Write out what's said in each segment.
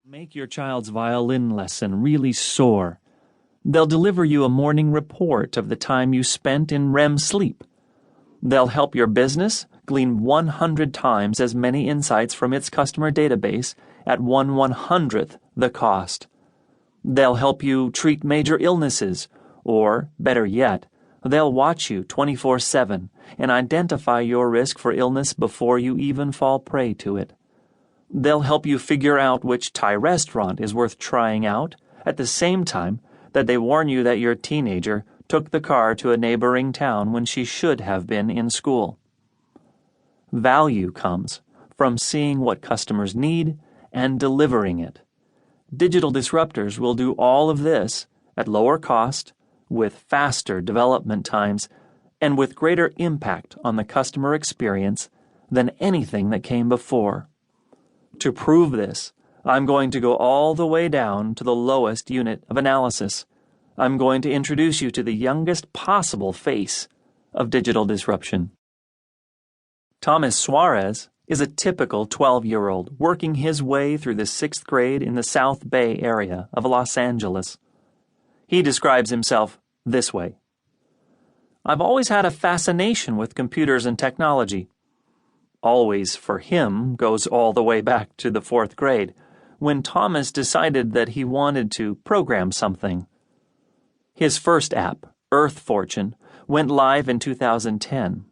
Make your child's violin lesson really soar. They'll deliver you a morning report of the time you spent in REM sleep. They'll help your business glean 100 times as many insights from its customer database at 1/100th the cost. They'll help you treat major illnesses, or, better yet, they'll watch you 24/7 and identify your risk for illness before you even fall prey to it. They'll help you figure out which Thai restaurant is worth trying out at the same time that they warn you that your teenager took the car to a neighboring town when she should have been in school. Value comes from seeing what customers need and delivering it. Digital disruptors will do all of this at lower cost, with faster development times, and with greater impact on the customer experience than anything that came before. To prove this, I'm going to go all the way down to the lowest unit of analysis. I'm going to introduce you to the youngest possible face of digital disruption. Thomas Suarez is a typical 12-year-old working his way through the 6th grade in the South Bay area of Los Angeles. He describes himself this way: "I've always had a fascination with computers and technology." Always for him goes all the way back to the 4th grade, when Thomas decided that he wanted to program something. His first app, Earth Fortune, went live in 2010.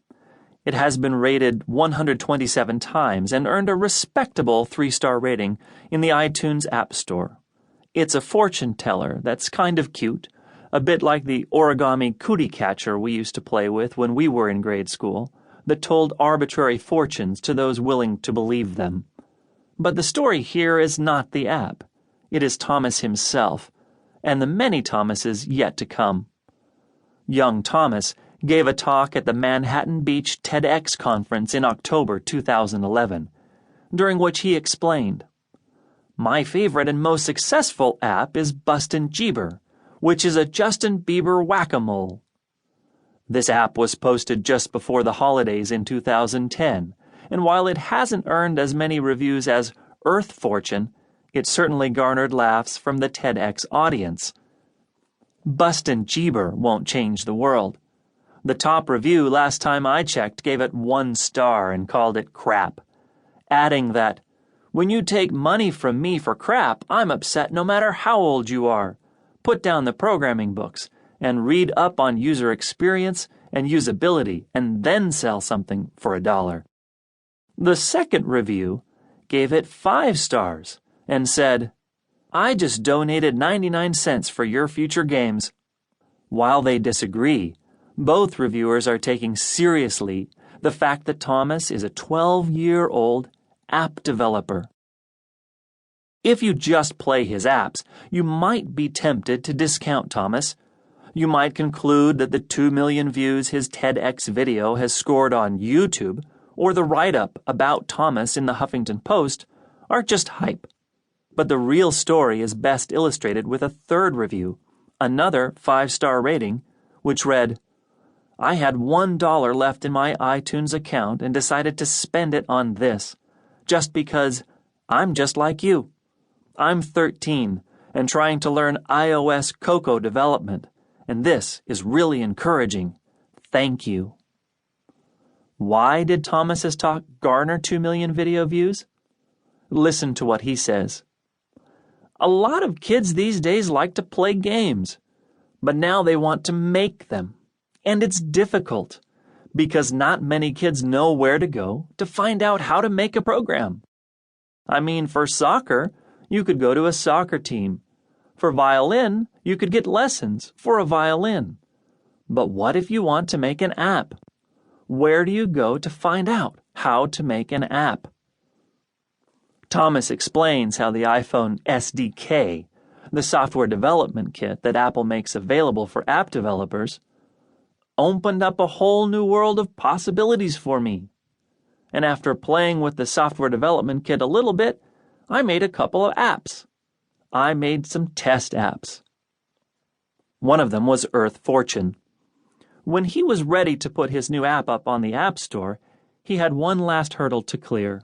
It has been rated 127 times and earned a respectable 3-star rating in the iTunes App Store. It's a fortune teller that's kind of cute, a bit like the origami cootie catcher we used to play with when we were in grade school, that told arbitrary fortunes to those willing to believe them. But the story here is not the app. It is Thomas himself, and the many Thomases yet to come. Young Thomas gave a talk at the Manhattan Beach TEDx conference in October 2011, during which he explained, "My favorite and most successful app is Bustin' Jeeber, which is a Justin Bieber whack-a-mole. This app was posted just before the holidays in 2010, and while it hasn't earned as many reviews as Earth Fortune, it certainly garnered laughs from the TEDx audience. Bustin' Jeeber won't change the world. The top review last time I checked gave it 1 star and called it crap, adding that, 'When you take money from me for crap, I'm upset no matter how old you are. Put down the programming books and read up on user experience and usability, and then sell something for $1. The second review gave it 5 stars and said, "I just donated 99 cents for your future games." While they disagree, both reviewers are taking seriously the fact that Thomas is a 12-year-old app developer. If you just play his apps, you might be tempted to discount Thomas. You might conclude that the 2 million views his TEDx video has scored on YouTube, or the write-up about Thomas in the Huffington Post, are just hype. But the real story is best illustrated with a third review, another 5-star rating, which read, "I had $1 left in my iTunes account and decided to spend it on this, just because I'm just like you. I'm 13 and trying to learn iOS Cocoa development, and this is really encouraging. Thank you." Why did Thomas's talk garner 2 million video views? Listen to what he says. "A lot of kids these days like to play games, but now they want to make them. And it's difficult, because not many kids know where to go to find out how to make a program. I mean, for soccer, you could go to a soccer team. For violin, you could get lessons for a violin. But what if you want to make an app? Where do you go to find out how to make an app?" Thomas explains how the iPhone SDK, the software development kit that Apple makes available for app developers, opened up a whole new world of possibilities for me. And after playing with the software development kit a little bit, I made a couple of apps. I made some test apps. One of them was Earth Fortune. When he was ready to put his new app up on the App Store, he had one last hurdle to clear.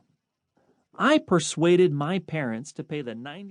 I persuaded my parents to pay the $90